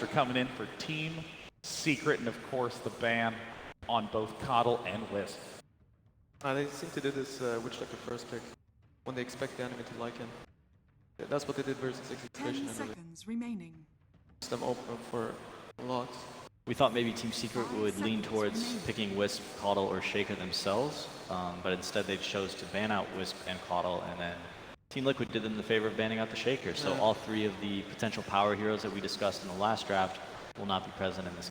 are coming in for Team Secret, and of course the ban on both Coddle and Wisp. They seem to do this Witch Doctor first pick when they expect the enemy to like him. Yeah, that's what they did versus Execution. 10 seconds remaining. Them open for lots. We thought maybe Team Secret would lean towards picking Wisp, Coddle, or Shaker themselves, but instead they chose to ban out Wisp and Coddle, and then Team Liquid did them the favor of banning out the Shaker. So all three of the potential power heroes that we discussed in the last draft will not be present in this.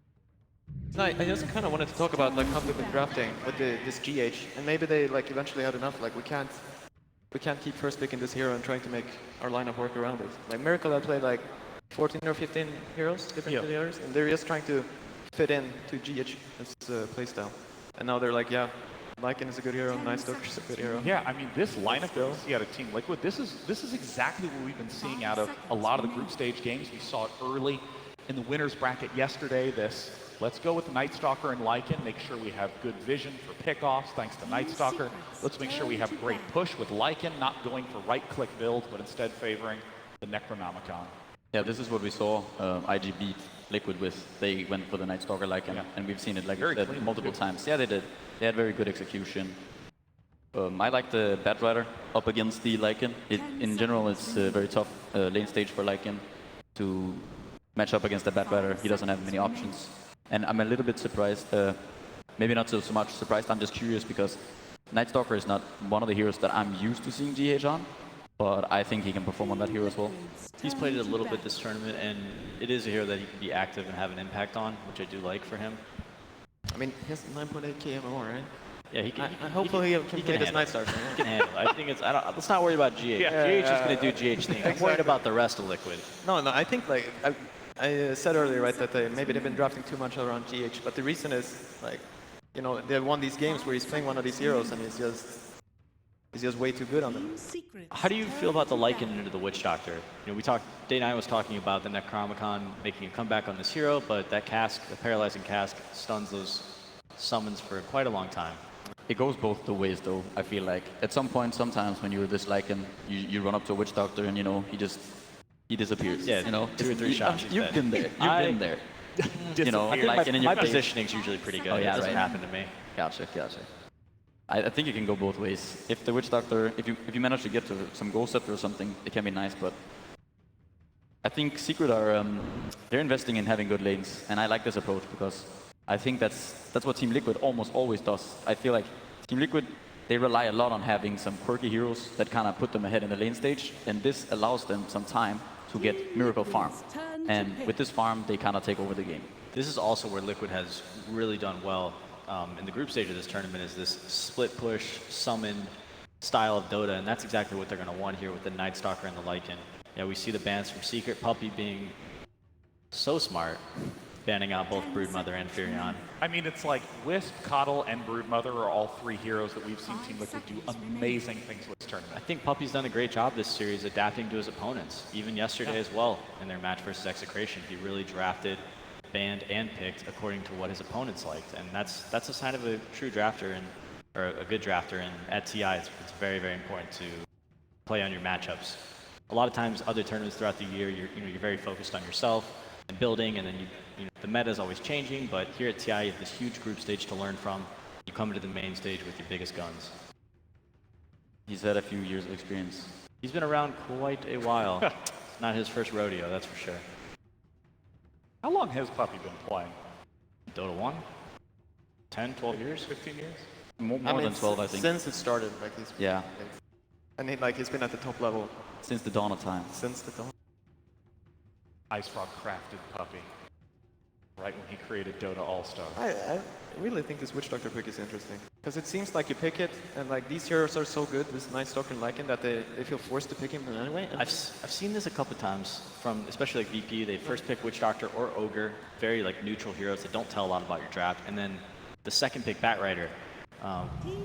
I just kind of wanted to talk about like how they've been drafting with this GH, and maybe they like eventually had enough. Like we can't keep first picking this hero and trying to make our lineup work around it. Like Miracle had played like 14 or 15 heroes, different heroes, and they're just trying to fit in to GH as playstyle. And now they're like, yeah, Lycan is a good hero, Night Stalker's a good hero. Yeah, I mean, this lineup that we see out of Team Liquid, this is exactly what we've been seeing out of a lot of the group stage games. We saw it early in the winners bracket yesterday. Let's go with the Night Stalker and Lycan, make sure we have good vision for pickoffs thanks to Night Stalker. Let's make sure we have great push with Lycan, not going for right-click builds, but instead favoring the Necronomicon. Yeah, this is what we saw IG beat Liquid with. They went for the Night Stalker Lycan, and we've seen it like you said, multiple times. Yeah, they did. They had very good execution. I like the Batrider up against the Lycan. In general, it's a very tough lane stage for Lycan to match up against the Batrider. He doesn't have many options. And I'm a little bit surprised, maybe not so much surprised, I'm just curious because Night Stalker is not one of the heroes that I'm used to seeing GH on, but I think he can perform on that hero as well. He's played it a little bit this tournament, and it is a hero that he can be active and have an impact on, which I do like for him. I mean, he has 9.8k MMR, right? Yeah, he can. Hopefully he can play this Night Stalker. He can handle it. I think it's. Let's not worry about GH. GH is going to do GH things. I'm worried about the rest of Liquid. No, I think like I said earlier, right, that maybe they've been drafting too much around GH, but the reason is like, you know, they won these games where he's playing one of these heroes and he's just way too good on them. How do you feel about the Lycan into the Witch Doctor? You know, Day9 was talking about the Necronomicon making a comeback on this hero, but that cask, the paralyzing cask, stuns those summons for quite a long time. It goes both the ways though, I feel like. At some point, sometimes when you're this Lycan, you run up to a Witch Doctor and, you know, he disappears. Yeah, you know, 2 or 3 shots. You've been there. You've been there. You know, like my positioning's usually pretty good. Oh, yeah, it doesn't right. happen to me. Gotcha. I think you can go both ways. If the Witch Doctor, if you manage to get to some Ghost Scepter or something, it can be nice. But I think Secret are they're investing in having good lanes, and I like this approach because I think that's what Team Liquid almost always does. I feel like Team Liquid, they rely a lot on having some quirky heroes that kind of put them ahead in the lane stage, and this allows them some time to get Miracle farm. And with this farm, they kind of take over the game. This is also where Liquid has really done well in the group stage of this tournament, is this split push, summon style of Dota, and that's exactly what they're going to want here with the Night Stalker and the Lycan. Yeah, we see the bans from Secret, Puppey being so smart, banning out both Broodmother and Furion. I mean, it's like Wisp, Coddle, and Broodmother are all three heroes that we've seen Team Liquid do amazing things with this tournament. I think Puppey's done a great job this series adapting to his opponents, even yesterday as well in their match versus Execration. He really drafted, banned, and picked according to what his opponents liked, and that's a sign of a true drafter or a good drafter. And at TI, it's very, very important to play on your matchups. A lot of times, other tournaments throughout the year, you're very focused on yourself and building, and then the meta is always changing. But here at TI, you have this huge group stage to learn from. You come into the main stage with your biggest guns. He's had a few years of experience. He's been around quite a while. It's not his first rodeo, that's for sure. How long has Puppey been playing? Dota 1? 10, 12 years? 15 years? More than 12, I think. Since it started, like yeah. And he's been at the top level since the dawn of time. Since the dawn. IceFrog crafted Puppey right when he created Dota All-Star. I really think this Witch Doctor pick is interesting. Because it seems like you pick it, and like these heroes are so good, this Night Stalker and Lycan, that they feel forced to pick him anyway. I've seen this a couple times from, especially like VP, they first pick Witch Doctor or Ogre, very like neutral heroes that don't tell a lot about your draft, and then the second pick, Batrider,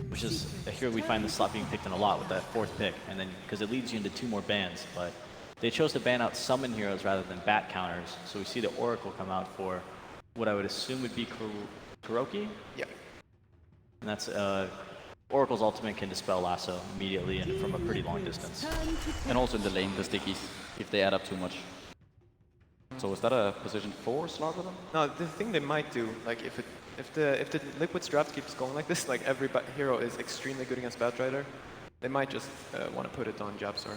which is a hero we find the slot being picked in a lot with that fourth pick, and then because it leads you into 2 more bans, but they chose to ban out summon heroes rather than bat counters, so we see the Oracle come out for what I would assume would be Kuroki? Yeah. And that's Oracle's ultimate can dispel Lasso immediately and from a pretty long distance. And also in the lane, the stickies, if they add up too much. So is that a position 4 slot with them? No, the thing they might do, like if the Liquid's draft keeps going like this, like every hero is extremely good against Batrider, they might just want to put it on Jabsor.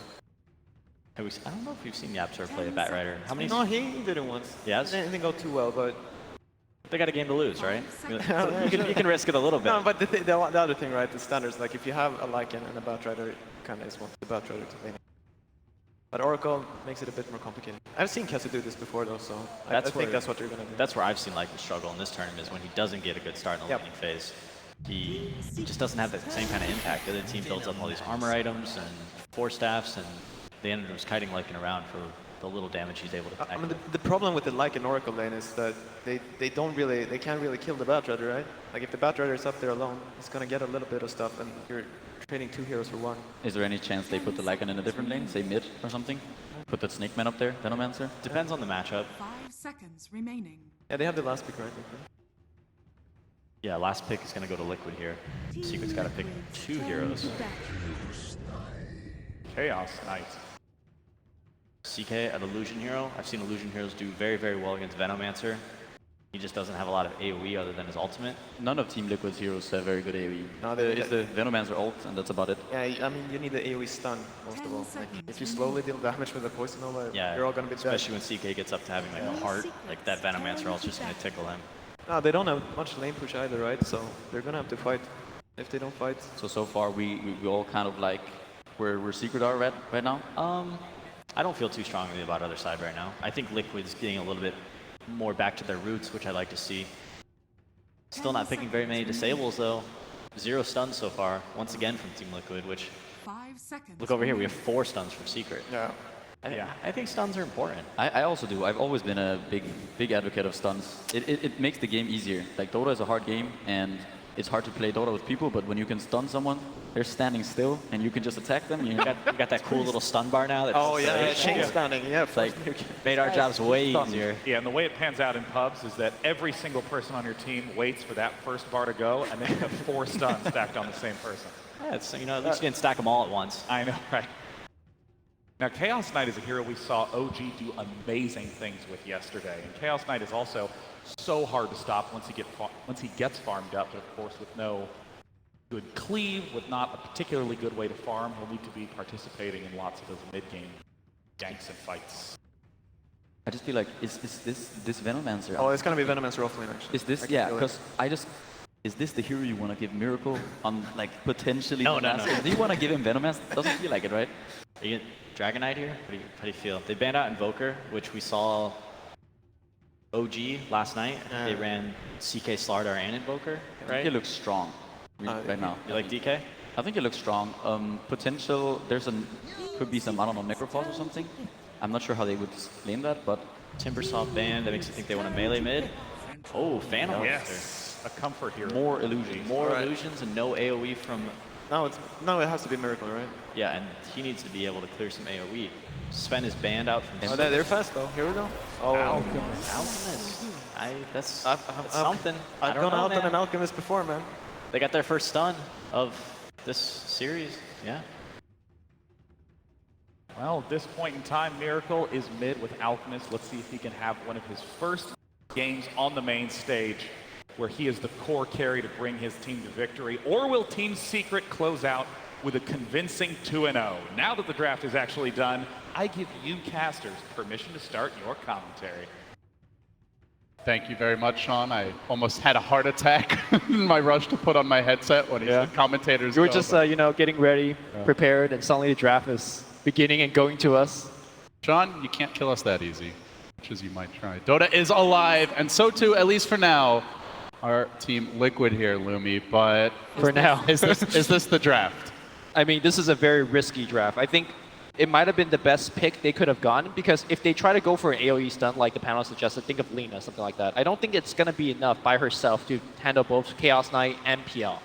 I don't know if we've seen Yapsor play a Batrider. How many? No, he did it once. Yes? It didn't go too well, but... They got a game to lose, right? You can risk it a little bit. No, but the other thing, right, the standards, like if you have a Lycan and a Batrider, it kind of is want the Batrider to play. But Oracle makes it a bit more complicated. I've seen Kessu do this before though, so I think that's what you're going to do. That's where I've seen Lycan struggle in this tournament, is when he doesn't get a good start in the laning phase. He just doesn't have that same kind of impact. The other team builds up all these armor items and 4 staffs, and they ended up kiting Lycan around for the little damage he's able to pack. I mean, the problem with the Lycan Oracle lane is that they can't really kill the Batrider, right? Like if the Batrider is up there alone, he's going to get a little bit of stuff, and you're trading 2 heroes for 1. Is there any chance they put the Lycan in a different lane, say mid or something? Put that Snake Man up there, Venomancer? Depends on the matchup. 5 seconds remaining. Yeah, they have the last pick, right? Yeah, last pick is going to go to Liquid here. Secret's got to pick 2 heroes. Chaos Knight. CK at Illusion Hero. I've seen Illusion Heroes do very, very well against Venomancer. He just doesn't have a lot of AoE other than his ultimate. None of Team Liquid's heroes have very good AoE. No, It's the Venomancer ult, and that's about it. Yeah, I mean, you need the AoE stun, most of all. Like, if you slowly deal damage with a Poison Nova, you're all going to be dead. Especially when CK gets up to having like a heart, like that Venomancer ult's just going to tickle him. No, they don't have much lane push either, right? So they're going to have to fight. If they don't fight... So far, we all kind of like where Secret are right now? I don't feel too strongly about other side right now. I think Liquid's getting a little bit more back to their roots, which I like to see. Still not picking very many disables though. 0 stuns so far, once again from Team Liquid, which... 5 seconds. Look over here, we have 4 stuns from Secret. Yeah. I think stuns are important. I also do. I've always been a big advocate of stuns. It makes the game easier. Like Dota is a hard game, and it's hard to play Dota with people, but when you can stun someone, they're standing still, and you can just attack them. You got that cool little stun bar now. That's chain stunning, yeah. like made our jobs way easier. Yeah, and the way it pans out in pubs is that every single person on your team waits for that first bar to go, and then you have 4 stuns stacked on the same person. Yeah, it's, you know, at least you didn't stack them all at once. I know, right? Now, Chaos Knight is a hero we saw OG do amazing things with yesterday, and Chaos Knight is also so hard to stop once he gets farmed up, but of course with no good cleave, with not a particularly good way to farm, he'll need to be participating in lots of those mid-game ganks and fights. I just feel like, is this Venomancer? Oh, it's going to be Venomancer offlane, actually. Is this, yeah, because is this the hero you want to give Miracle on, like, potentially? No. Do you want to give him Venomancer? Doesn't feel like it, right? Are you Dragon Knight here? How do you feel? They banned out Invoker, which we saw OG last night. They ran CK Slardar and Invoker, I think right? he looks strong right now. You like DK? I think he looks strong. Potential, could be some, I don't know, Necrophos or something. I'm not sure how they would claim that, but... Timbersaw banned, that makes you think they want to melee mid. Oh, Phantom Yes, a comfort hero. More illusions. More illusions and no AoE from... Now it has to be Miracle, right? Yeah, and he needs to be able to clear some AoE. Sven is banned out from... Oh, they're fast though. Here we go. Oh, Alchemist. That's something. I've gone out on an Alchemist before, man. They got their first stun of this series. Yeah. Well, at this point in time, Miracle is mid with Alchemist. Let's see if he can have one of his first games on the main stage where he is the core carry to bring his team to victory. Or will Team Secret close out with a convincing 2-0? Now that the draft is actually done, I give you casters permission to start your commentary. Thank you very much, Sean. I almost had a heart attack in my rush to put on my headset when he said commentators. You were just, getting ready, prepared, and suddenly the draft is beginning and going to us. Sean, you can't kill us that easy, much as you might try. Dota is alive, and so too, at least for now, our team Liquid here, Lumi. But is this the draft? I mean, this is a very risky draft. I think it might have been the best pick they could have gotten, because if they try to go for an AoE stun like the panel suggested, think of Lina, something like that. I don't think it's going to be enough by herself to handle both Chaos Knight and PL.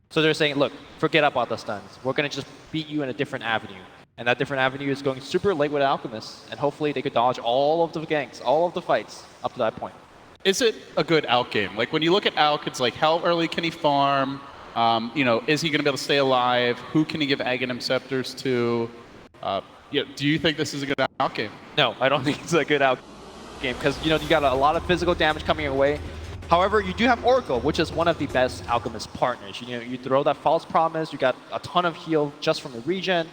So they're saying, look, forget about the stuns. We're going to just beat you in a different avenue. And that different avenue is going super late with Alchemist. And hopefully they could dodge all of the ganks, all of the fights up to that point. Is it a good Alk game? Like, when you look at Alk, it's like, how early can he farm? Is he going to be able to stay alive? Who can he give Aghanim Scepters to? Do you think this is a good Alk game? No, I don't think it's a good out. game because you got a lot of physical damage coming your way. However, you do have Oracle, which is one of the best Alchemist partners. You throw that false promise, you got a ton of heal just from the regen.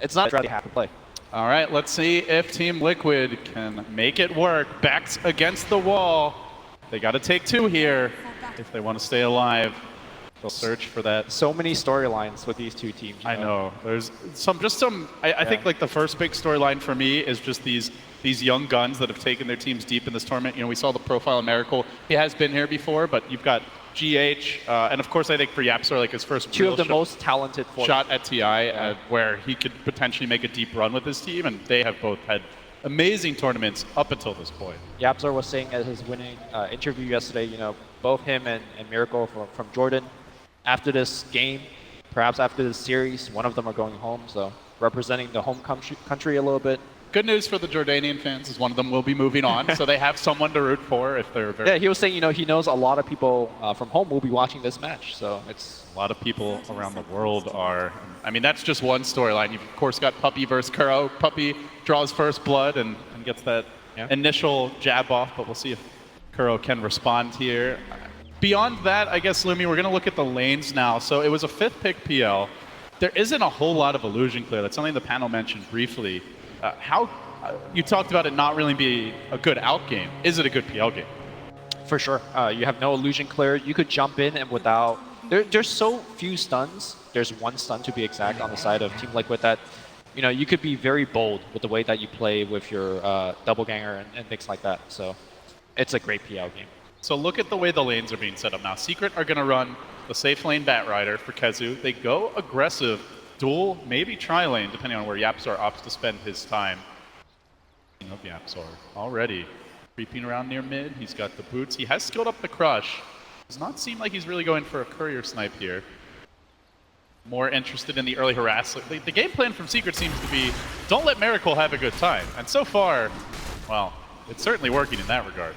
It's not really happy to play. All right, let's see if Team Liquid can make it work. Backed against the wall. They got to take 2 here if they want to stay alive. They'll search for that. So many storylines with these two teams. I know. There's some. I think like the first big storyline for me is just these young guns that have taken their teams deep in this tournament. We saw the profile of Miracle. He has been here before, but you've got GH, and of course I think for Yapsor, like his first 2 of the most talented shot at TI, where he could potentially make a deep run with his team, and they have both had amazing tournaments up until this point. Yapsor was saying at his winning interview yesterday, both him and Miracle from Jordan, after this game, perhaps after this series, one of them are going home, so representing the home country a little bit. Good news for the Jordanian fans is one of them will be moving on, so they have someone to root for if they're very... Yeah, he was saying, he knows a lot of people from home will be watching this match, so it's... A lot of people around the world are... I mean, that's just one storyline. You've, of course, got Puppey versus Kuro. Puppey draws first blood and gets that initial jab off, but we'll see if Kuro can respond here. Beyond that, I guess, Lumi, we're going to look at the lanes now. So it was a 5th pick PL. There isn't a whole lot of illusion clear. That's something the panel mentioned briefly. You talked about it not really being a good out game. Is it a good PL game? For sure. You have no illusion clear. You could jump in and without... There's so few stuns. There's 1 stun to be exact on the side of Team Liquid that, you could be very bold with the way that you play with your double ganger and things like that. So it's a great PL game. So look at the way the lanes are being set up now. Secret are going to run the safe lane Batrider for Kezu. They go aggressive, dual, maybe tri-lane, depending on where Yapsor opts to spend his time. Of Yapsor already creeping around near mid. He's got the boots. He has skilled up the crush. Does not seem like he's really going for a courier snipe here. More interested in the early harass. The game plan from Secret seems to be, don't let Miracle have a good time. And so far, well, it's certainly working in that regard.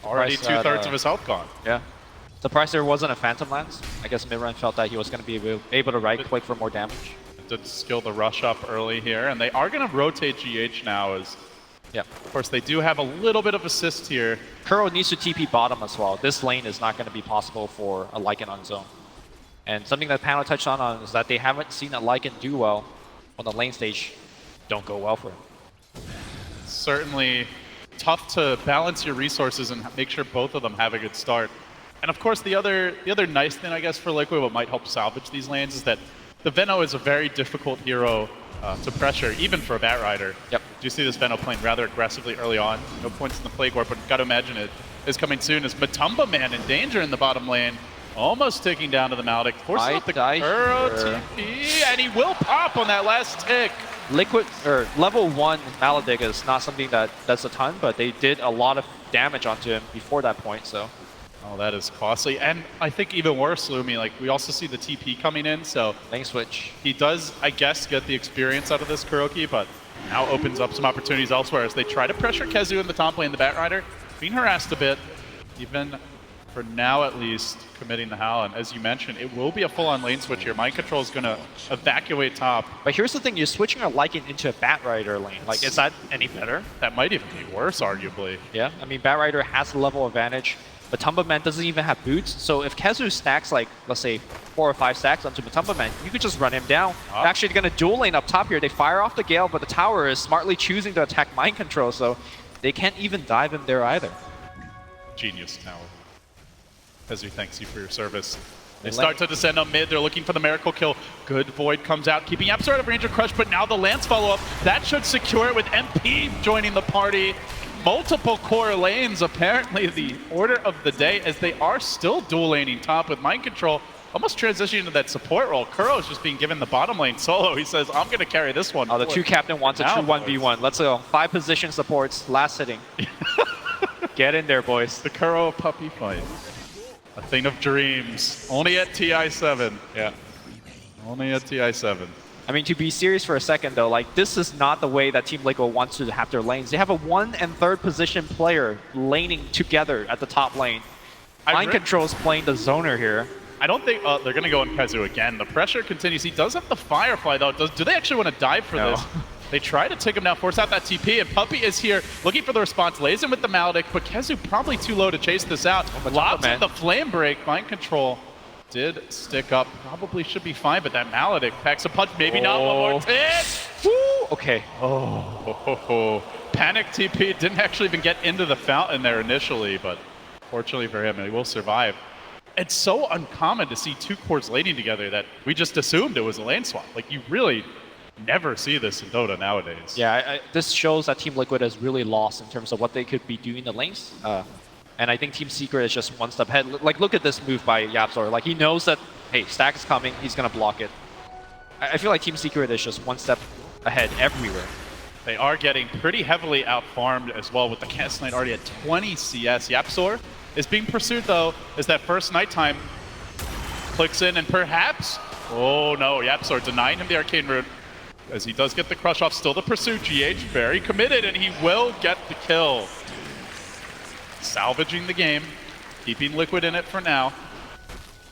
Already 2/3 of his health gone. Yeah. Surprised there wasn't a Phantom Lance. I guess Midrun felt that he was going to be able to right-click for more damage. Did skill the rush up early here, and they are going to rotate GH now as... Yeah. Of course, they do have a little bit of assist here. Kuro needs to TP bottom as well. This lane is not going to be possible for a Lycan on zone. And something that panel touched on is that they haven't seen a Lycan do well when the lane stage don't go well for him. Certainly tough to balance your resources and make sure both of them have a good start. And of course, the other nice thing, I guess, for Liquid, what might help salvage these lanes is that the Veno is a very difficult hero to pressure, even for a Batrider. Yep. Do you see this Veno playing rather aggressively early on? No points in the Plague War, but got to imagine it is coming soon as Matumba Man in danger in the bottom lane. Almost ticking down to the Maldic. Forces out the Kuro TP, and he will pop on that last tick. Liquid, or level 1 Maledict is not something that does a ton, but they did a lot of damage onto him before that point, so. Oh, that is costly. And I think even worse, Lumi, like we also see the TP coming in, so. Lane switch. He does, I guess, get the experience out of this Kuroki, but now opens up some opportunities elsewhere as they try to pressure Kezu in the top lane, the Batrider. Being harassed a bit, even for now at least, committing the Howl. And as you mentioned, it will be a full-on lane switch here. Mind Control is going to evacuate top. But here's the thing, you're switching a Lycan into a Batrider lane. Like, is that any better? That might even be worse, arguably. Yeah, I mean, Batrider has the level advantage. Matumba Man doesn't even have boots, so if Kezu stacks like, let's say, 4 or 5 stacks onto Matumba Man, you could just run him down. They're actually going to dual lane up top here. They fire off the Gale, but the tower is smartly choosing to attack Mind Control, so they can't even dive him there either. Genius tower. Kezu, thanks you for your service. They start to descend on mid. They're looking for the miracle kill. Good Void comes out, keeping Yapsor out of range of Crush, but now the Lance follow-up. That should secure it with MP joining the party. Multiple core lanes, apparently the order of the day, as they are still dual laning top with Mind Control, almost transitioning to that support role. Kuro is just being given the bottom lane solo. He says, I'm going to carry this one. Oh, the 2 captain wants a true 1v1. Let's go. 5 position supports, last hitting. Get in there, boys. The Kuro puppy fight. A thing of dreams. Only at TI7. Yeah. Only at TI7. I mean, to be serious for a second, though, like, this is not the way that Team Liquid wants to have their lanes. They have a 1 and 3rd position player laning together at the top lane. Mind Control's playing the zoner here. I don't think they're going to go on Kazu again. The pressure continues. He does have the Firefly, though. Do they actually want to dive for this? They try to take him down, force out that TP, and Puppey is here looking for the response. Lays him with the Maledict, but Kezu probably too low to chase this out. Lobs at the Flame Break. Mind Control did stick up. Probably should be fine, but that Maledict packs a punch. Maybe not. One more hit. Woo! Okay. Panic TP didn't actually even get into the fountain there initially, but fortunately for him, he will survive. It's so uncommon to see two cores laning together that we just assumed it was a lane swap. Like, you really never see this in Dota nowadays. Yeah, this shows that Team Liquid has really lost in terms of what they could be doing in the lanes. And I think Team Secret is just one step ahead. Like, look at this move by Yapzor. Like, he knows that, hey, stack is coming, he's going to block it. I feel like Team Secret is just one step ahead everywhere. They are getting pretty heavily out-farmed as well, with the Cast Knight already at 20 CS. Yapzor is being pursued, though, as that first nighttime clicks in, and perhaps... Oh, no, Yapzor denying him the Arcane Rune, as he does get the crush off. Still the pursuit. GH very committed, and he will get the kill. Salvaging the game, keeping Liquid in it for now.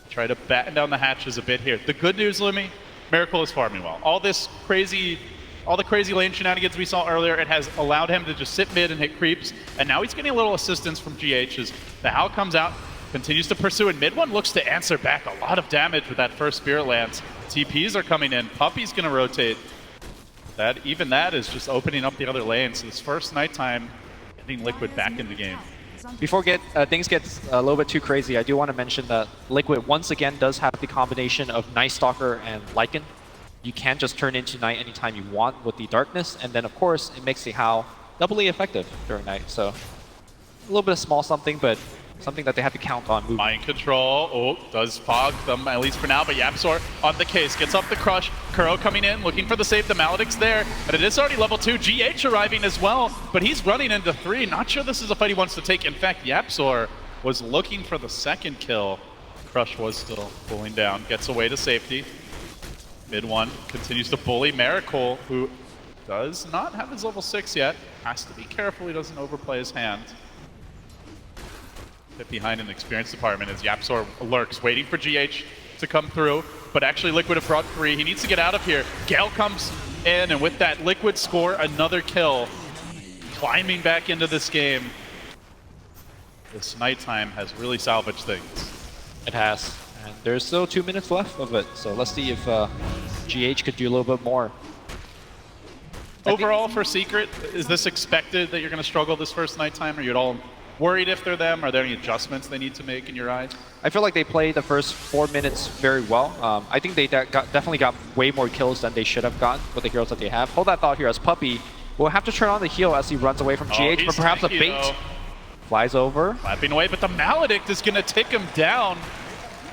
Try to batten down the hatches a bit here. The good news, Lumi, Miracle is farming well. All the crazy lane shenanigans we saw earlier, it has allowed him to just sit mid and hit creeps, and now he's getting a little assistance from GH as the Howl comes out, continues to pursue, and mid one looks to answer back a lot of damage with that first Spirit Lance. TPs are coming in. Puppey's going to rotate. Even that is just opening up the other lane. So this first nighttime, getting Liquid back in the game. Before things get a little bit too crazy, I do want to mention that Liquid once again does have the combination of Night Stalker and Lycan. You can just turn into Night anytime you want with the darkness, and then of course it makes the Howl doubly effective during Night. So a little bit of small something, but something that they have to count on. Mind Control, does fog them, at least for now, but Yapzor on the case, gets up the crush. Kuro coming in, looking for the save, the Maledict's there, and it is already level 2. GH arriving as well, but he's running into 3. Not sure this is a fight he wants to take. In fact, Yapzor was looking for the second kill. Crush was still pulling down, gets away to safety. Mid one continues to bully Miracle, who does not have his level 6 yet. Has to be careful he doesn't overplay his hand. Bit behind in the experience department as Yapzor lurks, waiting for GH to come through, but actually Liquid have brought 3. He needs to get out of here. Gale comes in, and with that, Liquid score another kill. Climbing back into this game. This nighttime has really salvaged things. It has. And there's still 2 minutes left of it, so let's see if GH could do a little bit more. Overall, for Secret, is this expected that you're going to struggle this first nighttime? Are you at all worried if they're them? Are there any adjustments they need to make in your eyes? I feel like they played the first 4 minutes very well. I think they definitely got way more kills than they should have gotten with the heroes that they have. Hold that thought here as Puppey will have to turn on the heal as he runs away from GH, but perhaps a bait. Though. Flies over. Flapping away, but the Maledict is going to take him down.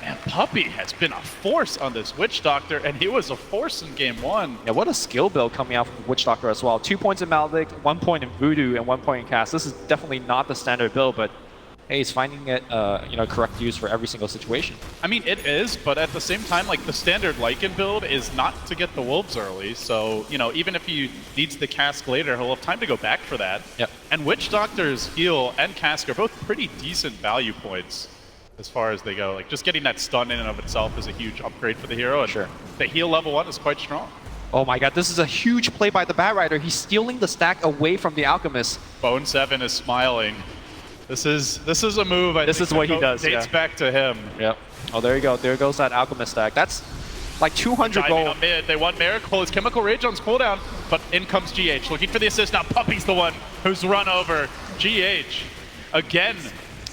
And Puppey has been a force on this Witch Doctor, and he was a force in game 1. Yeah, what a skill build coming out from Witch Doctor as well. 2 points in Maledict, 1 point in Voodoo, and 1 point in Cast. This is definitely not the standard build, but hey, he's finding it, correct use for every single situation. I mean, it is, but at the same time, like, the standard Lycan build is not to get the Wolves early, so, even if he needs the Cask later, he'll have time to go back for that. Yep. And Witch Doctor's heal and Cask are both pretty decent value points as far as they go. Like, just getting that stun in and of itself is a huge upgrade for the hero, and sure, the heal level 1 is quite strong. Oh my god, this is a huge play by the Bat Rider. He's stealing the stack away from the Alchemist. Bone 7 is smiling. This is a move I think is what he does, dates back to him. Yep. Oh, there you go. There goes that Alchemist stack. That's like 200 gold. On mid. They want Miracle. His Chemical Rage on's cooldown, but in comes GH. Looking for the assist. Now Puppey's the one who's run over. GH again,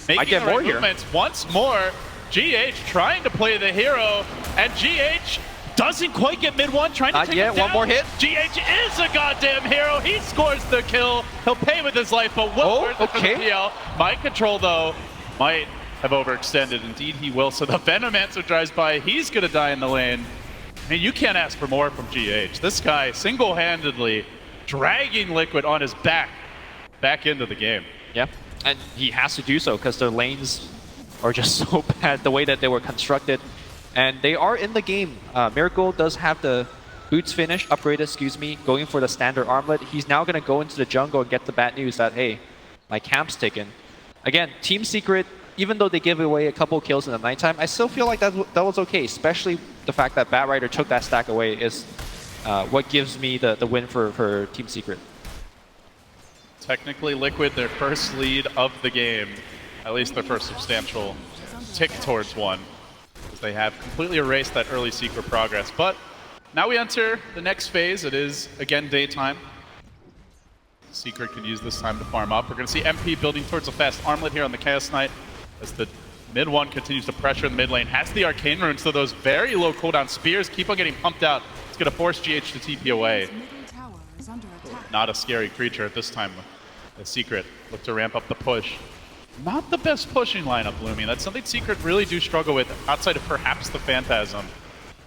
making the right movements once more. GH trying to play the hero, and GH doesn't quite get mid one, trying to take him down. One more hit. GH is a goddamn hero. He scores the kill. He'll pay with his life, but well worth it for the PL. Mind Control, though, might have overextended. Indeed, he will. So the Venomancer drives by. He's going to die in the lane. I mean, you can't ask for more from GH. This guy single-handedly dragging Liquid on his back into the game. Yeah, and he has to do so because their lanes are just so bad, the way that they were constructed. And they are in the game. Miracle does have the boots finish, upgraded, going for the standard armlet. He's now going to go into the jungle and get the bad news that, hey, my camp's taken. Again, Team Secret even though they give away a couple kills in the nighttime, I still feel like that was okay, especially the fact that Batrider took that stack away is what gives me the win for Team Secret. Technically, Liquid, their first lead of the game, at least their first substantial tick towards one, as they have completely erased that early Secret progress. But now we enter the next phase. It is, again, daytime. Secret can use this time to farm up. We're going to see MP building towards a fast armlet here on the Chaos Knight as the mid one continues to pressure in the mid lane. Has the Arcane Rune, so those very low cooldown spears keep on getting pumped out. It's going to force GH to TP away. Middle tower is under attack. Not a scary creature at this time. The Secret look to ramp up the push. Not the best pushing lineup, Lumi. That's something Secret really do struggle with outside of perhaps the Phantasm.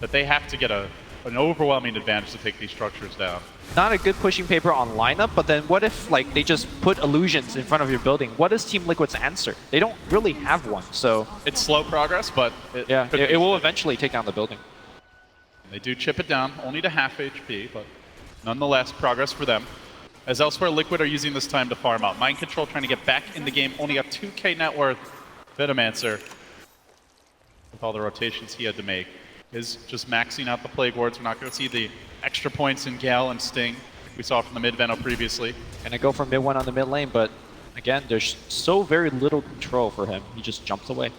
That they have to get an overwhelming advantage to take these structures down. Not a good pushing paper on lineup, but then what if like they just put illusions in front of your building? What is Team Liquid's answer? They don't really have one, so... It's slow progress, but it will eventually take down the building. They do chip it down, only to half HP, but nonetheless, progress for them. As elsewhere, Liquid are using this time to farm out. Mind Control trying to get back in the game, only a 2k net worth. Venomancer, with all the rotations he had to make, is just maxing out the Plague Wards. We're not going to see the extra points in Gale and Sting we saw from the mid-Veno previously. Gonna go for mid one on the mid lane, but again, there's so very little control for him. He just jumps away.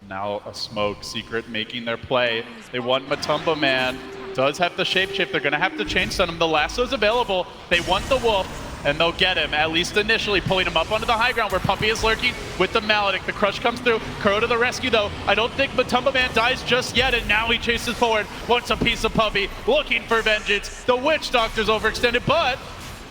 Now a smoke, Secret making their play. They want Matumba Man. Does have the shapeshift. They're going to have to chain stun him. The lasso's available. They want the wolf, and they'll get him, at least initially, pulling him up onto the high ground where Puppey is lurking with the Maledict. The crush comes through. Kuro to the rescue, though. I don't think Matumba Man dies just yet, and now he chases forward. Wants a piece of Puppey, looking for vengeance. The Witch Doctor's overextended, but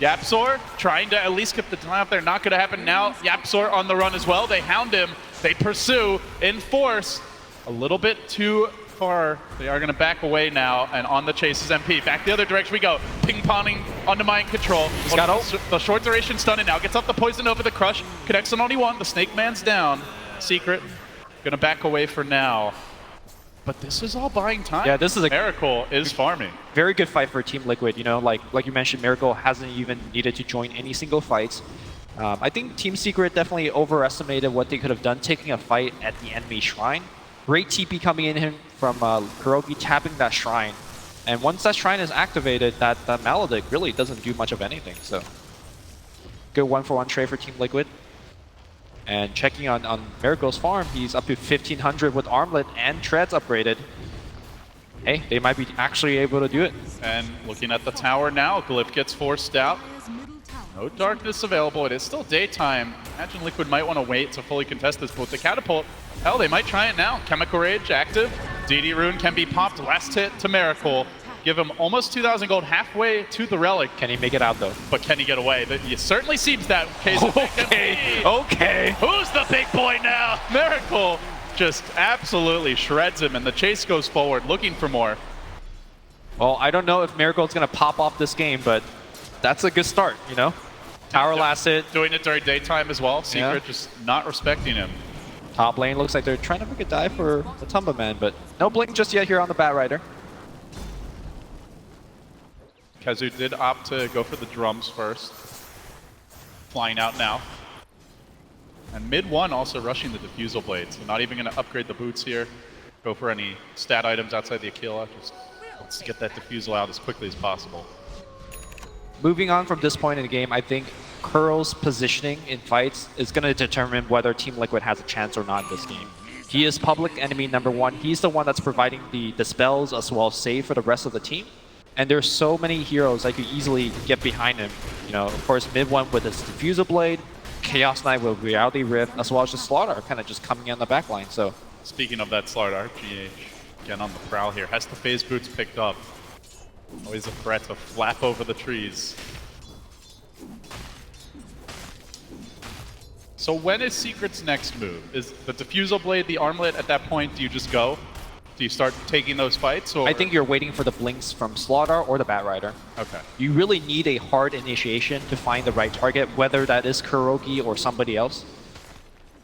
Yapzor trying to at least get the time out there. Not going to happen now. Yapzor on the run as well. They hound him. They pursue in force. A little bit too far. They are going to back away now, and on the chase is MP. Back the other direction we go. Ping-ponging onto Mind Control. He's got ult. The short duration stun, and now gets off the poison over the crush. Connects on only one. The Snake Man's down. Secret going to back away for now. But this is all buying time. Yeah, this is a Miracle is farming. very good fight for Team Liquid. You know, like you mentioned, Miracle hasn't even needed to join any single fights. I think Team Secret definitely overestimated what they could have done taking a fight at the enemy shrine. Great TP coming in from Kurogi tapping that shrine. And once that shrine is activated, that Maledict really doesn't do much of anything. So good 1-for-1 trade for Team Liquid. And checking on Miracle's farm, he's up to 1500 with Armlet and Treads upgraded. Hey, they might be actually able to do it. And looking at the tower now, Glyph gets forced out. Middle tower. No darkness available. It is still daytime. Imagine Liquid might want to wait to fully contest this, but with the catapult, hell, they might try it now. Chemical Rage active. DD Rune can be popped. Last hit to Miracle. Give him almost 2,000 gold halfway to the Relic. Can he make it out though? But can he get away? It certainly seems that case. Okay. Who's the big boy now? Miracle just absolutely shreds him, and the chase goes forward, looking for more. Well, I don't know if Miracle's going to pop off this game, but that's a good start, you know? Tower last hit. Doing it during daytime as well. Secret just not respecting him. Top lane looks like they're trying to make a dive for the Tumba Man, but no blink just yet here on the Batrider. Kazu did opt to go for the drums first. Flying out now. And mid one also rushing the Diffusal Blade, so not even going to upgrade the boots here. Go for any stat items outside the Aquila. Just wants to get that Diffusal out as quickly as possible. Moving on from this point in the game, I think Kuro's positioning in fights is going to determine whether Team Liquid has a chance or not in this game. He is public enemy number one. He's the one that's providing the spells as well as save for the rest of the team. And there's so many heroes that could easily get behind him. You know, of course, mid one with his Diffusal Blade, Chaos Knight with Reality Rift, as well as the Slaughter kind of just coming in the back line. So, speaking of that Slaughter, GH again on the prowl here. Has the phase boots picked up. Always a threat to flap over the trees. So when is Secret's next move? Is the Diffusal Blade the armlet at that point? Do you just go? Do you start taking those fights? Or? I think you're waiting for the blinks from Slaughter or the Batrider. Okay. You really need a hard initiation to find the right target, whether that is Kurogi or somebody else,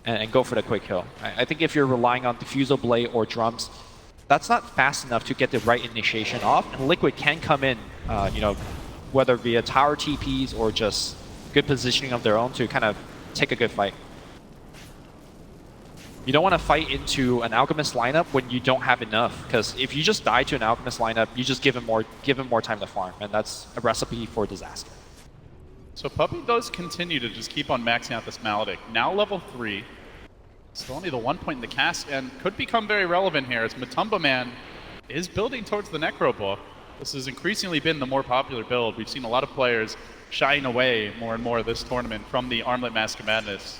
and go for the quick kill. I think if you're relying on Diffusal Blade or drums, that's not fast enough to get the right initiation off, and Liquid can come in, you know, whether via tower TPs or just good positioning of their own to kind of take a good fight. You don't want to fight into an Alchemist lineup when you don't have enough, because if you just die to an Alchemist lineup, you just give him more time to farm, and that's a recipe for disaster. So Puppey does continue to just keep on maxing out this Maledict. Now level 3. Still only the 1 point in the cast, and could become very relevant here as Matumba Man is building towards the Necro book. This has increasingly been the more popular build. We've seen a lot of players shying away more and more this tournament from the Armlet Mask of Madness.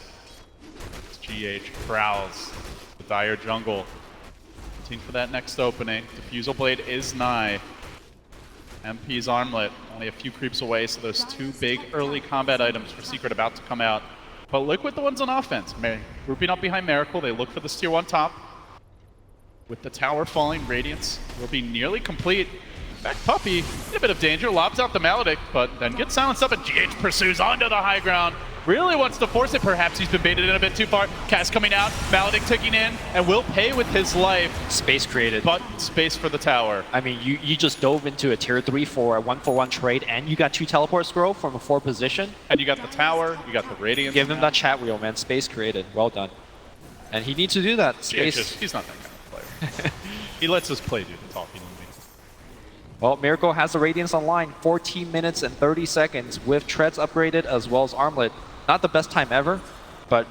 GH prowls the Dire jungle. Looking for that next opening. Diffusal Blade is nigh. MP's Armlet only a few creeps away, so those 2 big early combat items for Secret about to come out. But Liquid the ones on offense. Grouping up behind Miracle, they look for this tier 1 top. With the tower falling, Radiance will be nearly complete. In fact, Puppey in a bit of danger, lobs out the Maledict, but then gets silenced up and GH pursues onto the high ground. Really wants to force it, perhaps he's been baited in a bit too far. Cast coming out, Maledict ticking in, and will pay with his life. Space created. But space for the tower. I mean, you just dove into a tier 3 for a 1-for-1 trade, and you got 2 teleport scroll from a 4 position. And you got the tower, you got the Radiance. Give him that chat wheel, man. Space created. Well done. And he needs to do that. Space. He's not that kind of player. He lets us play do the talking. Well, Miracle has the Radiance online. 14 minutes and 30 seconds with Treads upgraded as well as Armlet. Not the best time ever, but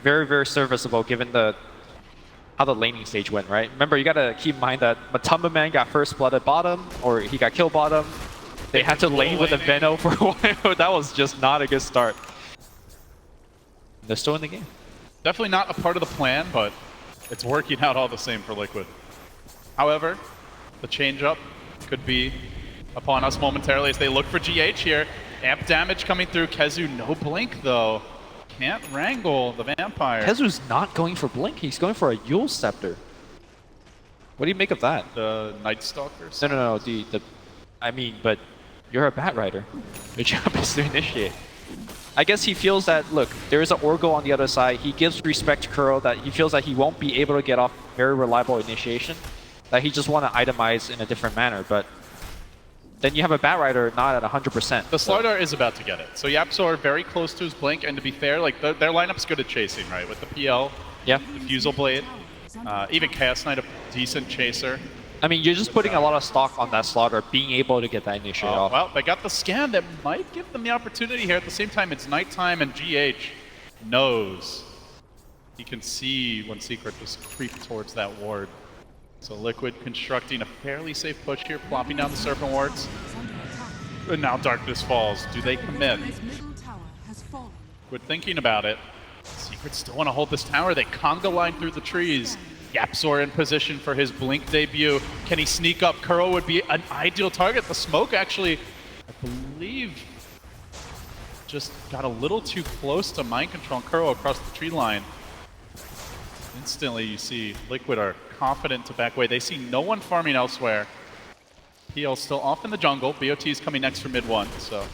very, very serviceable given how the laning stage went, right? Remember, you gotta keep in mind that Matumba Man got first blood at bottom, or he got killed bottom. They had to lane with a Veno for a while. That was just not a good start. They're still in the game. Definitely not a part of the plan, but it's working out all the same for Liquid. However, the change-up could be upon us momentarily as they look for GH here. Amp damage coming through. Kezu, no blink though. Can't wrangle the vampire. Kezu's not going for blink. He's going for a Yule Scepter. What do you make of that? The Night Stalker? No. I mean, but you're a Bat Rider. Your job is to initiate. I guess he feels that, look, there is an Orgo on the other side. He gives respect to Kuro that he feels that he won't be able to get off very reliable initiation. That he just want to itemize in a different manner, but then you have a Bat Rider not at 100%. The Slardar is about to get it. So Yapzor very close to his blink, and to be fair, like their lineup's good at chasing, right? With the PL, yeah, Diffusal Blade, even Chaos Knight, a decent chaser. I mean, you're just putting a lot of stock on that Slaughter being able to get that initiate off. Well, they got the scan that might give them the opportunity here. At the same time, it's nighttime, and GH knows he can see when Secret just creep towards that ward. So Liquid constructing a fairly safe push here, plopping down the Serpent Wards. And now Darkness falls. Do they commit? Middle tower has fallen. Liquid thinking about it. Secret still want to hold this tower. They conga line through the trees. Yapzor in position for his blink debut. Can he sneak up? Kuro would be an ideal target. The smoke actually, I believe, just got a little too close to mind control Kuro across the tree line. Instantly you see Liquid are confident to back away. They see no one farming elsewhere. PL still off in the jungle. BOT's coming next for mid 1, so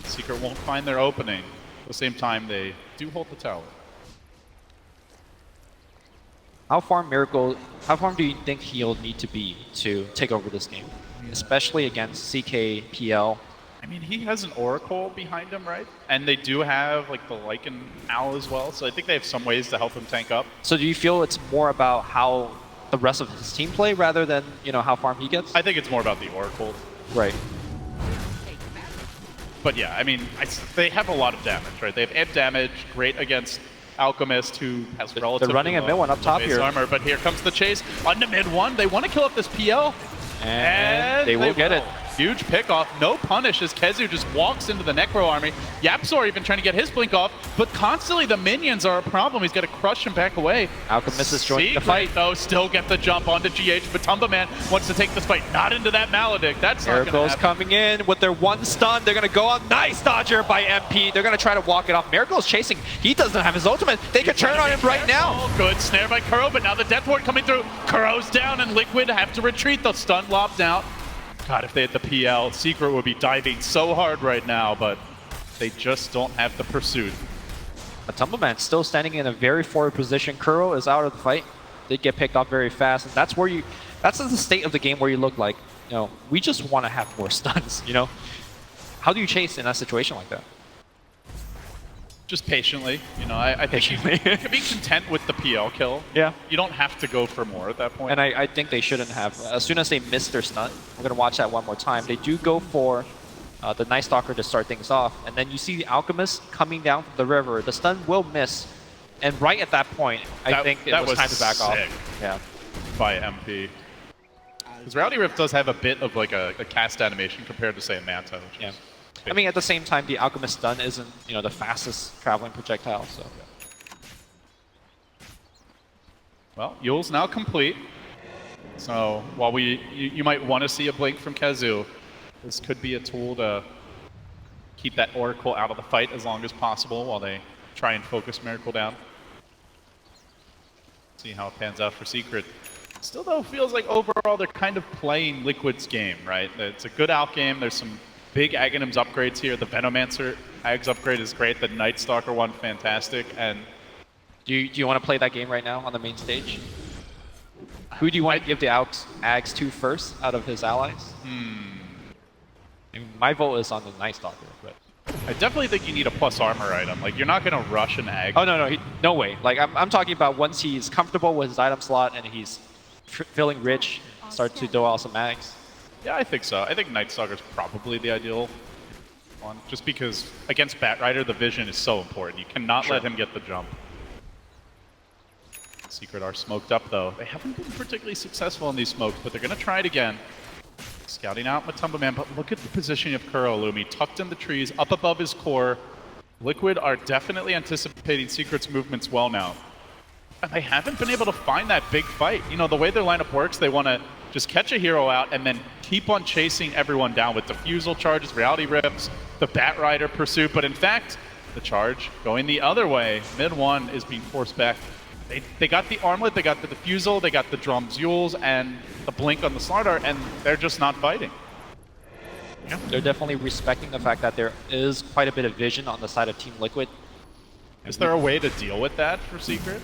Secret won't find their opening. At the same time, they do hold the tower. How far do you think he'll need to be to take over this game? Especially against CK, PL. I mean, he has an Oracle behind him, right? And they do have like the Lycan Owl as well, so I think they have some ways to help him tank up. So do you feel it's more about how the rest of his team play rather than, you know, how farm he gets? I think it's more about the Oracle. Right. But yeah, I mean, they have a lot of damage, right? They have amp damage, great against Alchemist, who has relatively They're running a mid 1 up top here. Armor, but here comes the chase on the mid 1. They want to kill up this PL. And they will get it. Huge pick off, no punish as Kezu just walks into the Necro army. Yapzor even trying to get his blink off, but constantly the minions are a problem. He's got to crush him back away. Alchemist is joining the fight. Though, still get the jump onto GH, but Matumba Man wants to take this fight, not into that Maledict. That's not going to happen. Coming in with their 1 stun. They're going to go on. Nice dodger by MP. They're going to try to walk it off. Miracle's chasing. He doesn't have his ultimate. They could turn on him right now. Good snare by Kuro, but now the Death Ward coming through. Kuro's down, and Liquid have to retreat. The stun lobbed out. God, if they had the PL, Secret would be diving so hard right now, but they just don't have the pursuit. Matumba Man still standing in a very forward position. Kuro is out of the fight. They get picked off very fast, and that's the state of the game where you look like, you know, we just want to have more stuns, you know? How do you chase in a situation like that? Just patiently, you know, I think you can be content with the PL kill. Yeah. You don't have to go for more at that point. And I think they shouldn't have. As soon as they miss their stun, we're going to watch that one more time. They do go for the Night Stalker to start things off. And then you see the Alchemist coming down from the river. The stun will miss. And right at that point, I think it was time to back off. Yeah. By MP. Because Rowdy Rift does have a bit of like a cast animation compared to, say, a Manta. Which is I mean, at the same time, the Alchemist stun isn't, you know, the fastest traveling projectile, so. Well, Yule's now complete. So while you might want to see a blink from Kazoo, this could be a tool to keep that Oracle out of the fight as long as possible while they try and focus Miracle down. See how it pans out for Secret. Still, though, feels like overall they're kind of playing Liquid's game, right? It's a good out game. There's some big Aghanims upgrades here. The Venomancer Ags upgrade is great. The Night Stalker one, fantastic. And Do you want to play that game right now on the main stage? Who do you want to give the Ags to first out of his allies? I mean, my vote is on the Night Stalker, but I definitely think you need a plus armor item. Like, you're not going to rush an Ag. oh no, no way. Like I'm talking about once he's comfortable with his item slot and he's feeling rich, start to do out some Ags. Yeah, I think so. I think Night Stalker's probably the ideal one, just because against Batrider, the vision is so important. You cannot let him get the jump. Secret are smoked up, though. They haven't been particularly successful in these smokes, but they're going to try it again. Scouting out Matumba Man, but look at the positioning of Kuro Lumi, tucked in the trees, up above his core. Liquid are definitely anticipating Secret's movements well now. And they haven't been able to find that big fight. You know, the way their lineup works, they want to just catch a hero out and then keep on chasing everyone down with defusal charges, reality rips, the Batrider pursuit. But in fact, the charge going the other way. Mid one is being forced back. They got the armlet, they got the defusal, they got the drum Zules and the blink on the Slardar, and they're just not fighting. Yeah. They're definitely respecting the fact that there is quite a bit of vision on the side of Team Liquid. Is there a way to deal with that for Secret?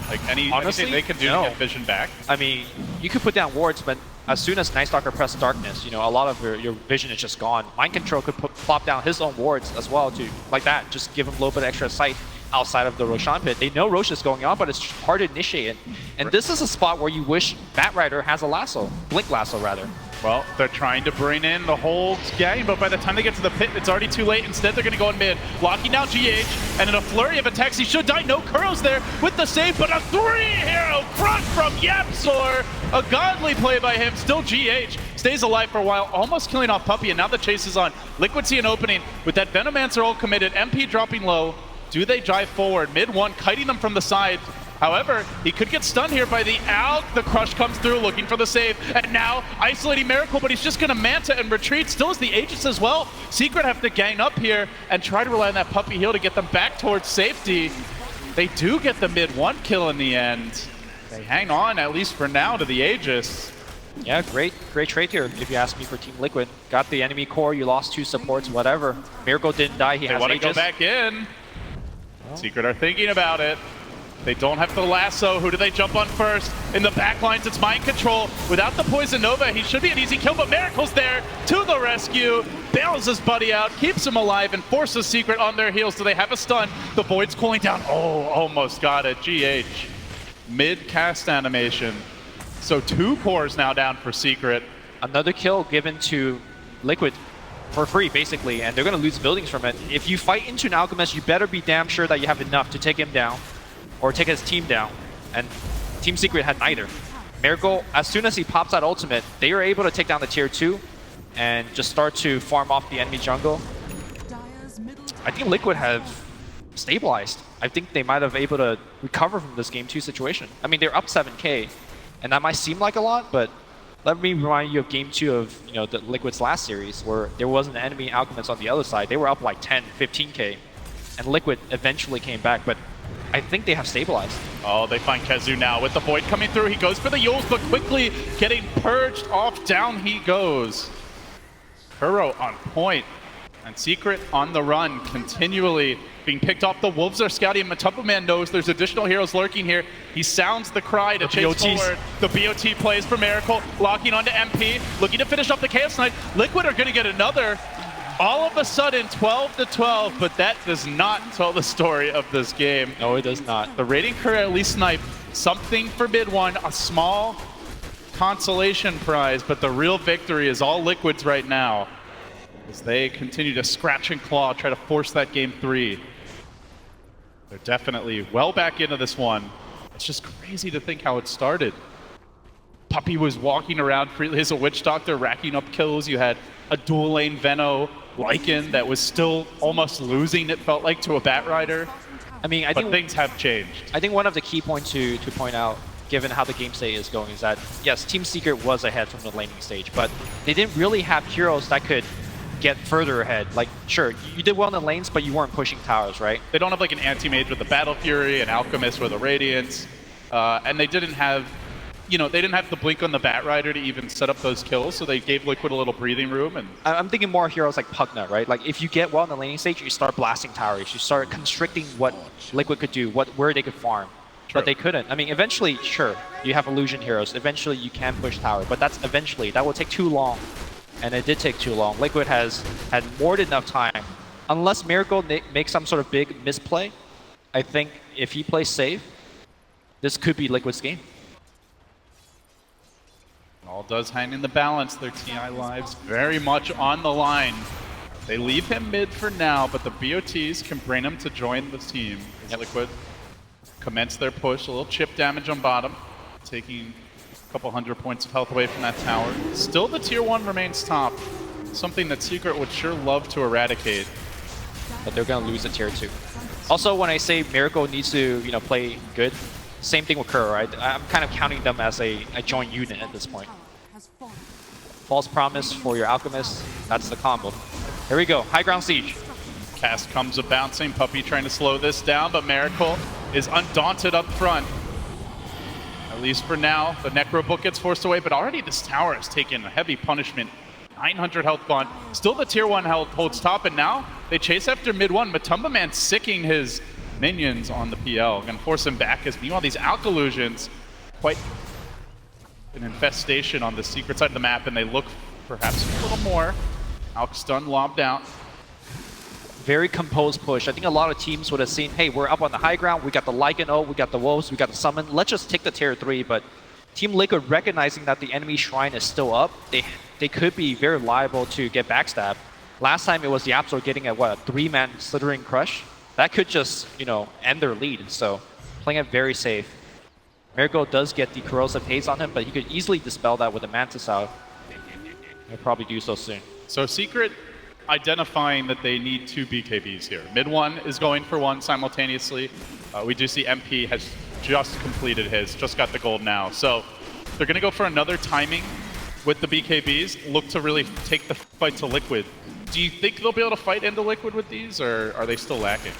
Like Honestly, anything they can do to get vision back? I mean, you could put down wards, but as soon as Night Stalker presses darkness, you know, a lot of your vision is just gone. Mind Control could plop down his own wards as well, too, like that. Just give him a little bit of extra sight outside of the Roshan pit. They know Rosh is going on, but it's hard to initiate it. And this is a spot where you wish Batrider has a lasso, Blink Lasso rather. Well, they're trying to bring in the whole gang, but by the time they get to the pit, it's already too late. Instead, they're going to go in mid, locking down GH, and in a flurry of attacks, he should die. No Kuro's there with the save, but a 3-hero crush from Yapzor. A godly play by him. Still GH stays alive for a while, almost killing off Puppey, and now the chase is on. Liquid see an opening with that Venomancer all committed, MP dropping low. Do they drive forward? Mid one, kiting them from the side. However, he could get stunned here by the Alk. The crush comes through, looking for the save. And now, isolating Miracle, but he's just going to Manta and retreat. Still is the Aegis as well. Secret have to gang up here and try to rely on that Puppey heal to get them back towards safety. They do get the mid one kill in the end. They hang on, at least for now, to the Aegis. Yeah, great trade here, if you ask me, for Team Liquid. Got the enemy core, you lost 2 supports, whatever. Miracle didn't die, he has They want Aegis. to go back in. Secret are thinking about it. They don't have the lasso. Who do they jump on first? In the back lines, it's Mind Control. Without the Poison Nova, he should be an easy kill, but Miracle's there to the rescue. Bails his buddy out, keeps him alive, and forces Secret on their heels. Do they have a stun? The Void's cooling down. Oh, almost got it. GH. Mid-cast animation. So 2 cores now down for Secret. Another kill given to Liquid for free, basically, and they're going to lose buildings from it. If you fight into an Alchemist, you better be damn sure that you have enough to take him down, or take his team down, and Team Secret had neither. Miracle, as soon as he pops that ultimate, they are able to take down the tier 2 and just start to farm off the enemy jungle. I think Liquid have stabilized. I think they might have able to recover from this game 2 situation. I mean, they're up 7k, and that might seem like a lot, but let me remind you of game 2 of, you know, the Liquid's last series, where there was an enemy Alchemist on the other side. They were up like 10, 15k, and Liquid eventually came back, but I think they have stabilized. Oh, they find Kazoo now with the Void coming through. He goes for the Yules, but quickly getting purged off. Down he goes. Kuro on point. And Secret on the run, continually being picked off. The Wolves are scouting. Matumba Man knows there's additional heroes lurking here. He sounds the cry to chase forward. The BOT plays for Miracle, locking onto MP, looking to finish off the Chaos Knight. Liquid are going to get another. all of a sudden 12-12, but that does not tell the story of this game. No, it does not. The Radiant Crew at least sniped something for mid one, a small consolation prize, but the real victory is all Liquid's right now as they continue to scratch and claw, try to force that game 3. They're definitely well back into this one. It's just crazy to think how it started. Puppey was walking around freely as a Witch Doctor, racking up kills. You had a dual lane Veno Lycan that was still almost losing, it felt like, to a Batrider. I mean, I But think things have changed. I think one of the key points to point out, given how the game state is going, is that yes, Team Secret was ahead from the laning stage, but they didn't really have heroes that could get further ahead. Like, sure, you did well in the lanes, but you weren't pushing towers, right? They don't have like an anti-mage with the Battle Fury, an Alchemist with a Radiance, and they didn't have, they didn't have the blink on the Batrider to even set up those kills, so they gave Liquid a little breathing room. And I'm thinking more heroes like Pugna, right? Like, if you get well in the laning stage, you start blasting towers, you start constricting what Liquid could do, where they could farm. True. But they couldn't. I mean, eventually, sure, you have illusion heroes. Eventually, you can push tower, but that's eventually. That will take too long, and it did take too long. Liquid has had more than enough time. Unless Miracle makes some sort of big misplay, I think if he plays safe, this could be Liquid's game. all does hang in the balance. Their TI lives very much on the line. They leave him mid for now, but the BOTs can bring him to join the team. Liquid commence their push, a little chip damage on bottom, taking a couple 100 points of health away from that tower. Still the tier 1 remains top, something that Secret would sure love to eradicate. But they're going to lose the tier 2. Also, when I say Miracle needs to, play good, same thing with Kuro, right? I'm kind of counting them as a joint unit at this point. False Promise for your Alchemist, that's the combo. Here we go, High Ground Siege. Cast comes a bouncing, Puppey trying to slow this down, but Miracle is undaunted up front. At least for now, the Necro Book gets forced away, but already this tower has taken a heavy punishment. 900 health gone. Still the tier 1 health holds top, and now they chase after mid 1. Matumba Man sicking his minions on the PL. Gonna force him back, as meanwhile these Alkalusions, quite an infestation on the secret side of the map, and they look perhaps a little more. Alk stun lobbed out. Very composed push. I think a lot of teams would have seen, hey, we're up on the high ground, we got the Lycan ult, we got the Wolves, we got the Summon, let's just take the tier 3, but Team Liquid recognizing that the enemy shrine is still up, they could be very liable to get backstabbed. Last time it was the Absol getting a 3-man Slithering Crush. That could just, end their lead, so playing it very safe. Miracle does get the Corrosive Haze on him, but he could easily dispel that with a Mantis out. He'll probably do so soon. So Secret identifying that they need 2 BKBs here. Mid 1 is going for 1 simultaneously. We do see MP has just completed his, just got the gold now. So they're going to go for another timing with the BKBs, look to really take the fight to Liquid. Do you think they'll be able to fight into Liquid with these, or are they still lacking?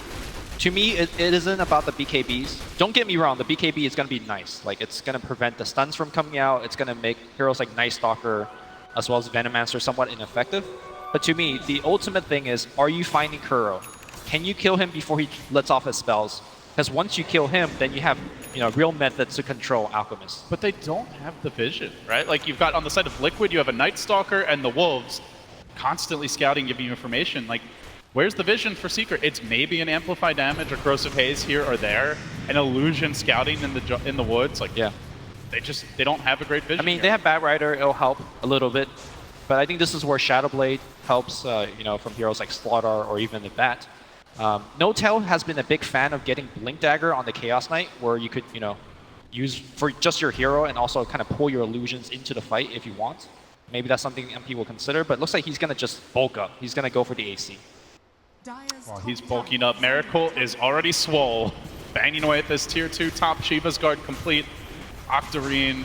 To me, it isn't about the BKBs. Don't get me wrong, the BKB is going to be nice. Like, it's going to prevent the stuns from coming out. It's going to make heroes like Night Stalker as well as Venomancer somewhat ineffective. But to me, the ultimate thing is, are you finding Kuro? Can you kill him before he lets off his spells? Because once you kill him, then you have real methods to control Alchemists. But they don't have the vision, right? Like, you've got on the side of Liquid, you have a Night Stalker and the Wolves constantly scouting, giving you information. Like, where's the vision for Secret? It's maybe an Amplify Damage or Corrosive Haze here or there, an Illusion scouting in the woods. Like, yeah, they don't have a great vision. I mean, here. they have Batrider, it'll help a little bit. But I think this is where Shadowblade helps, from heroes like Slaughter or even the Bat. No-Tail has been a big fan of getting Blink Dagger on the Chaos Knight, where you could, use for just your hero and also kind of pull your illusions into the fight if you want. Maybe that's something MP will consider, but it looks like he's going to just bulk up. He's going to go for the AC. While he's bulking up, Miracle is already swole. Banging away at this tier 2 top. Shiva's Guard complete. Octarine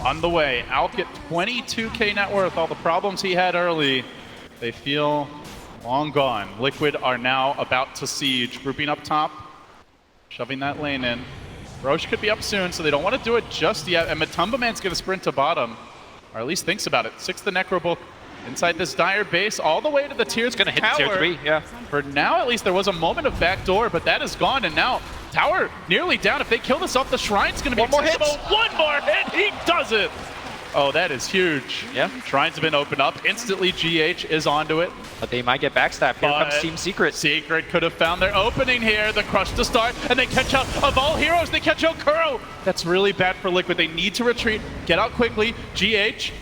on the way. Alk at 22k net worth. All the problems he had early, they feel long gone. Liquid are now about to siege. Grouping up top, shoving that lane in. Roche could be up soon, so they don't want to do it just yet. And Matumba Man's going to sprint to bottom, or at least thinks about it. 6th the Necro Book inside this dire base, all the way to the tier 3 It's going to hit tier 3, yeah. For now, at least, there was a moment of backdoor, but that is gone, and now tower nearly down. If they kill this off, the Shrine's going to be One more hit. One more hit, he does it! Oh, that is huge. Yeah. Shrines have been opened up. Instantly, GH is onto it. But they might get backstabbed. Here comes Team Secret. Secret could have found their opening here. The crush to start, and they catch out, of all heroes, they catch out Kuro. That's really bad for Liquid. They need to retreat, get out quickly. GH,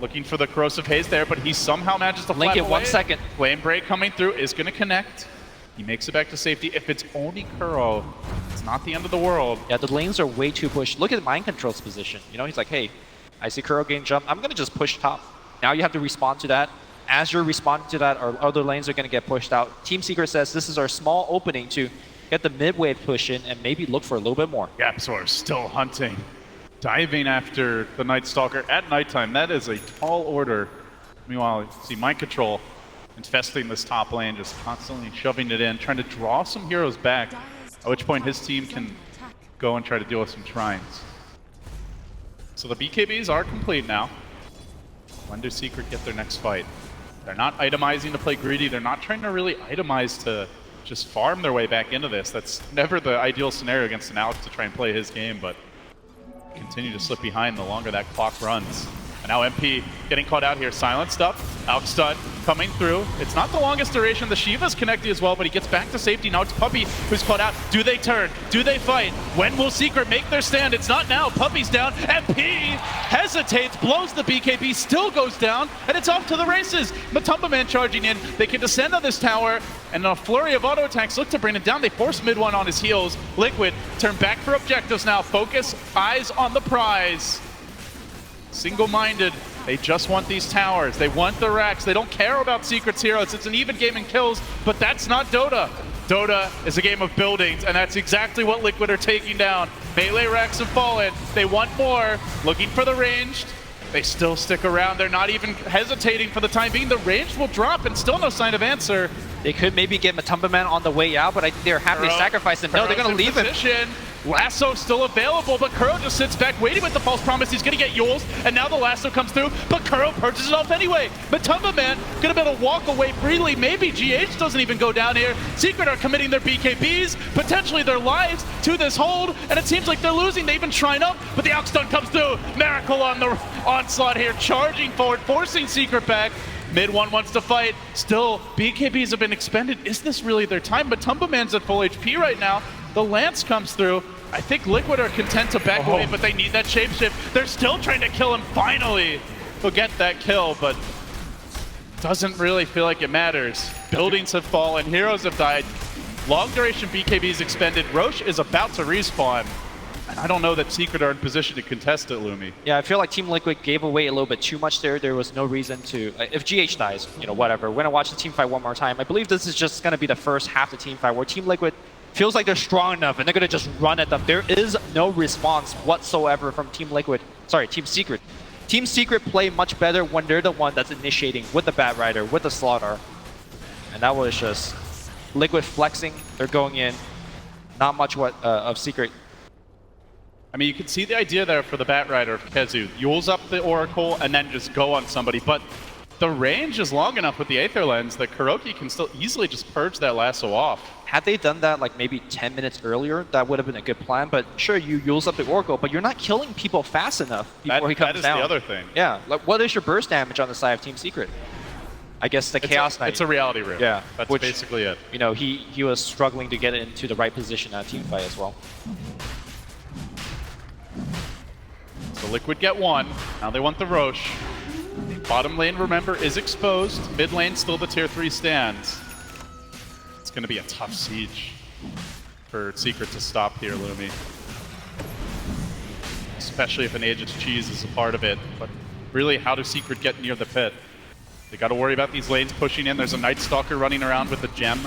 looking for the corrosive haze there, but he somehow manages to Link flat it 1 second. Flame Break coming through is going to connect. He makes it back to safety. If it's only Kuro, it's not the end of the world. Yeah, the lanes are way too pushed. Look at Mind Control's position. You know, he's like, hey, I see Kuro getting jumped. I'm going to just push top. Now you have to respond to that. As you're responding to that, our other lanes are going to get pushed out. Team Secret says this is our small opening to get the mid-wave push in and maybe look for a little bit more. Gapsor still hunting. Diving after the Night Stalker at nighttime. That is a tall order. Meanwhile, you see Mind Control infesting this top lane, just constantly shoving it in, trying to draw some heroes back, at which point his team can go and try to deal with some shrines. So the BKBs are complete now. When does Secret get their next fight? They're not itemizing to play greedy. They're not trying to really itemize to just farm their way back into this. That's never the ideal scenario against an Alex to try and play his game, but continue to slip behind the longer that clock runs. And now MP getting caught out here, silenced up. Alex Stun coming through. It's not the longest duration. The Shiva's connecting as well, but he gets back to safety. Now it's Puppey who's caught out. Do they turn? Do they fight? When will Secret make their stand? It's not now. Puppey's down. MP hesitates, blows the BKB, still goes down, and it's off to the races. Matumba Man charging in. They can descend on this tower, and a flurry of auto attacks look to bring it down. They force mid one on his heels. Liquid turn back for objectives now. Focus, eyes on the prize. Single-minded, they just want these towers. They want the racks. They don't care about Secret's heroes. It's an even game in kills, but that's not Dota. Dota is a game of buildings, and that's exactly what Liquid are taking down. Melee racks have fallen. They want more. Looking for the ranged. They still stick around. They're not even hesitating for the time being. The ranged will drop, and still no sign of answer. They could maybe get Matumba Man on the way out, but I think they're happy to sacrifice him. No, they're going to leave him. Lasso still available, but Kuro just sits back waiting with the false promise. He's going to get Yules, and now the Lasso comes through, but Kuro purchases it off anyway. Matumba Man going to be able to walk away freely. Maybe GH doesn't even go down here. Secret are committing their BKBs, potentially their lives, to this hold, and it seems like they're losing. They even shrine up, but the Alex Stun comes through. Miracle on the onslaught here, charging forward, forcing Secret back. Mid one wants to fight. Still, BKBs have been expended. Is this really their time? Matumba Man's at full HP right now. The Lance comes through. I think Liquid are content to back away, but they need that shapeshift. They're still trying to kill him. Finally, he'll get that kill, but doesn't really feel like it matters. Buildings have fallen. Heroes have died. Long duration BKBs expended. Roche is about to respawn. I don't know that Secret are in position to contest it, Lumi. Yeah, I feel like Team Liquid gave away a little bit too much there. There was no reason to... if GH dies, you know, whatever. We're going to watch the team fight one more time. I believe this is just going to be the first half of the team fight where Team Liquid feels like they're strong enough and they're going to just run at them. There is no response whatsoever from Team Liquid. Sorry, Team Secret. Team Secret play much better when they're the one that's initiating with the Bat Rider, with the Slaughter. And that was just Liquid flexing. They're going in. Not much of Secret. I mean, you can see the idea there for the Bat Rider of Kezu. Yules up the Oracle and then just go on somebody. But the range is long enough with the Aether Lens that Kuroki can still easily just purge that Lasso off. Had they done that like maybe 10 minutes earlier, that would have been a good plan. But sure, you Yules up the Oracle, but you're not killing people fast enough before he comes down. That is the other thing. Yeah, like what is your burst damage on the side of Team Secret? I guess the Chaos Knight. It's a reality room. Yeah, that's basically it. You know, he was struggling to get into the right position at team fight as well. So Liquid get one. Now they want the Roche. Bottom lane, remember, is exposed. Mid lane, still the tier 3 stands. It's going to be a tough siege for Secret to stop here, Lumi. Especially if an Aegis Cheese is a part of it. But really, how does Secret get near the pit? They got to worry about these lanes pushing in. There's a Night Stalker running around with the gem,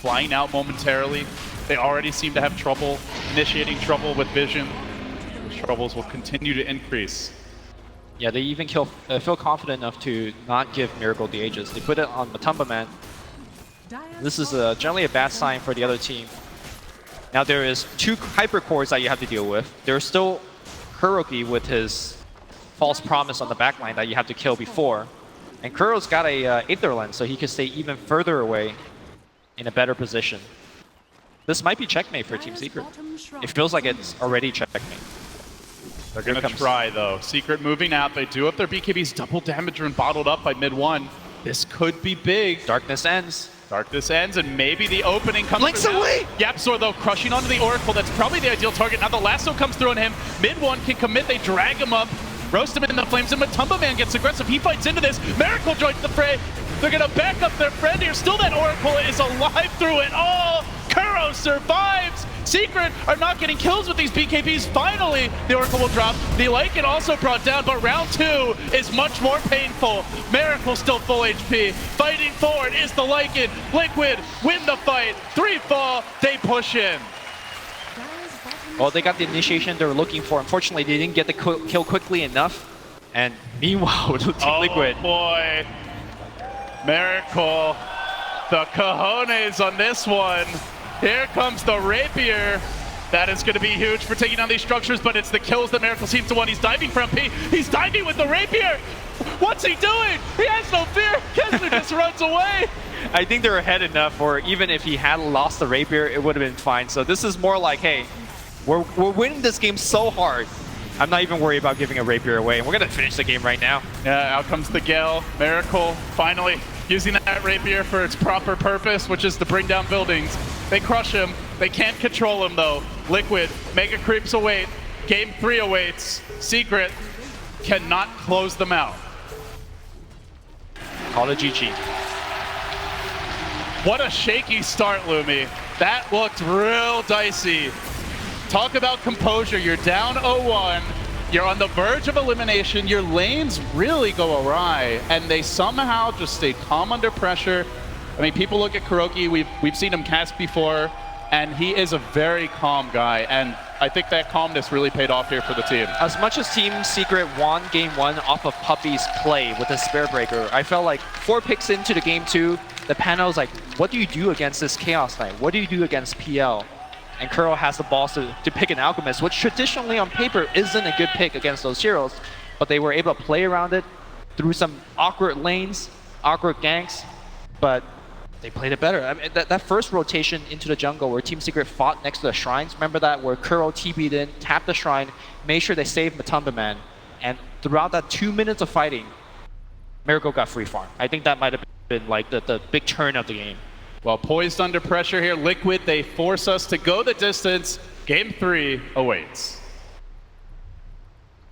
flying out momentarily. They already seem to have trouble initiating trouble with Vision. Troubles will continue to increase. Yeah, they even feel confident enough to not give Miracle the Aegis. They put it on Matumba Man. This is generally a bad sign for the other team. Now there is 2 hyper cores that you have to deal with. There's still Kuroki with his false promise on the backline that you have to kill before. And Kuro's got a Aether Lens, so he can stay even further away in a better position. This might be checkmate for Team Secret. It feels like it's already checkmate. They're going to try, though. Secret moving out. They do have their BKBs double damage and bottled up by mid-1. This could be big. Darkness ends. Darkness ends, and maybe the opening comes Blinks through now. away! Yapzor, though, crushing onto the Oracle. That's probably the ideal target. Now the lasso comes through on him. Mid-1 can commit. They drag him up, roast him in the flames, and Matumba Man gets aggressive. He fights into this. Miracle joins the fray. They're going to back up their friend here. Still, that Oracle is alive through it all. Kuro survives. Secret are not getting kills with these BKBs. Finally, the Oracle will drop. The Lycan also brought down, but round 2 is much more painful. Miracle still full HP. Fighting forward is the Lycan. Liquid win the fight. 3 fall. They push in. Well, they got the initiation they were looking for. Unfortunately, they didn't get the kill quickly enough. And meanwhile, Team Liquid. Oh boy. Miracle. The cojones on this one. Here comes the Rapier. That is going to be huge for taking down these structures, but it's the kills that Miracle seems to want. He's diving from P. He's diving with the Rapier. What's he doing? He has no fear. Kessler just runs away. I think they're ahead enough, or even if he had lost the Rapier, it would have been fine. So this is more like, hey, we're winning this game so hard. I'm not even worried about giving a Rapier away, and we're going to finish the game right now. Yeah, out comes the Gale. Miracle finally using that Rapier for its proper purpose, which is to bring down buildings. They crush him. They can't control him, though. Liquid, Mega Creeps await. Game 3 awaits. Secret cannot close them out. Call it GG. What a shaky start, Lumi. That looked real dicey. Talk about composure. You're down 0-1. You're on the verge of elimination. Your lanes really go awry, and they somehow just stay calm under pressure. I mean, people look at Kuroki. We've seen him cast before, and he is a very calm guy. And I think that calmness really paid off here for the team. As much as Team Secret won Game 1 off of Puppy's play with the Spare Breaker, I felt like 4 picks into the Game 2, the panel was like, what do you do against this Chaos Knight? What do you do against PL? And Kuro has the balls to pick an Alchemist, which traditionally on paper isn't a good pick against those heroes, but they were able to play around it through some awkward lanes, awkward ganks, but they played it better. I mean, that first rotation into the jungle where Team Secret fought next to the shrines, remember that? Where Kuro TB'd in, tapped the shrine, made sure they saved Matumba Man, and throughout that 2 minutes of fighting, Miracle got free farm. I think that might have been like the big turn of the game. Well, poised under pressure here, Liquid, they force us to go the distance. Game 3 awaits.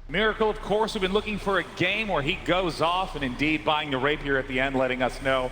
Miracle, of course, we've been looking for a game where he goes off and indeed buying the Rapier at the end, letting us know